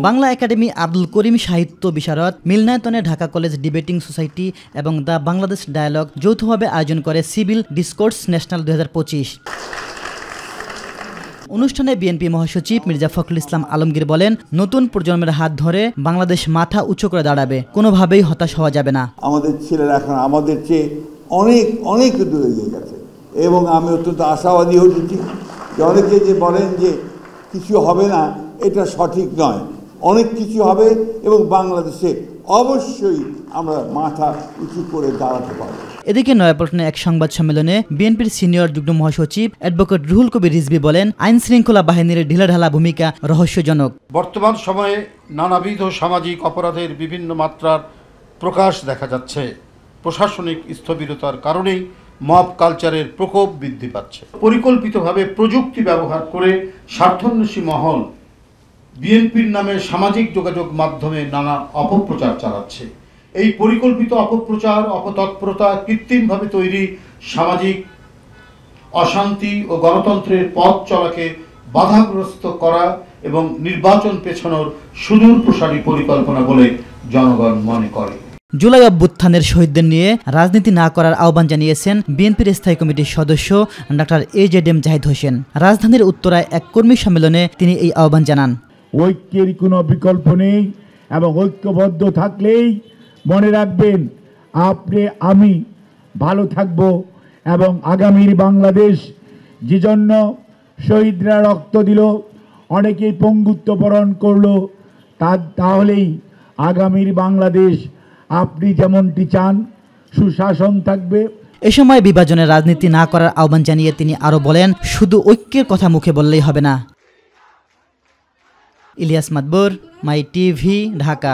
Bangla academy Abdul Karim সাহিত্য বিশারদ মিলনায়তনে Dhaka college debating society এবং দ্য বাংলাদেশ ডায়ালগ যৌথভাবে আয়োজন করে সিভিল ডিসকোর্স ন্যাশনাল 2025। অনুষ্ঠানে বিএনপি মহাসচিব মির্জা ফখরুল ইসলাম আলমগীর বলেন, নতুন প্রজন্মের হাত ধরে বাংলাদেশ মাথা উঁচু করে দাঁড়াবে, কোনোভাবেই হতাশ হওয়া যাবে না। আমাদের ছেলেরা এখন আমাদের চেয়ে অনেক অনেক দূরে এগিয়ে গেছে এবং আমি অত্যন্ত আশাবাদী হচ্ছি যে অনেকে যে বলেন যে কিছু হবে না, এটা সঠিক নয়, অনেক কিছু হবে এবং বাংলাদেশে অবশ্যই আমরা মাথা উঁচু করে দাঁড়াতে পারব। এদিকে নয়াপল্টনে এক সংবাদ সম্মেলনে বিএনপির সিনিয়র যুগ্ম মহাসচিব অ্যাডভোকেট রুহুল কবির রিজভী বলেন, আইন শৃঙ্খলা বাহিনীর ঢিলাঢালা ভূমিকা রহস্যজনক। বর্তমান সময়ে নানাবিধ সামাজিক অপরাধের বিভিন্ন মাত্রার প্রকাশ দেখা যাচ্ছে। প্রশাসনিক স্থবিরতার কারণেই মব কালচারের প্রকোপ বৃদ্ধি পাচ্ছে। পরিকল্পিতভাবে প্রযুক্তি ব্যবহার করে স্বার্থান্বেষী মহল বিএনপির নামে সামাজিক যোগাযোগ মাধ্যমে নানা অপপ্রচার চালাচ্ছে। এই পরিকল্পিত অপপ্রচার, অপতৎপরতা, কৃত্রিমভাবে তৈরি সামাজিক অশান্তি ও গণতন্ত্রের পথ চলাকে বাধাগ্রস্ত করা এবং নির্বাচন পেছানোর সুদূর প্রসারী পরিকল্পনা বলে জনগণ মনে করে। জুলাই অভ্যুত্থানের শহীদদের নিয়ে রাজনীতি না করার আহ্বান জানিয়েছেন বিএনপির স্থায়ী কমিটির সদস্য ডাক্তার AZM জাহিদ হোসেন। রাজধানীর উত্তরায় এক কর্মী সম্মেলনে তিনি এই আহ্বান জানান। ঐক্যের কোনো বিকল্প নেই এবং ঐক্যবদ্ধ থাকলেই মনে রাখবেন আপনি আমি ভালো থাকব এবং আগামীর বাংলাদেশ যে জন্য শহীদরা রক্ত দিল, অনেকেই পঙ্গুত্ব বরণ করলো, তাহলেই আগামীর বাংলাদেশ আপনি যেমনটি চান সুশাসন থাকবে। এ সময় বিভাজনের রাজনীতি না করার আহ্বান জানিয়ে তিনি আরও বলেন, শুধু ঐক্যের কথা মুখে বললেই হবে না। ইলিয়াস মাদবর, মাই টিভি, ঢাকা।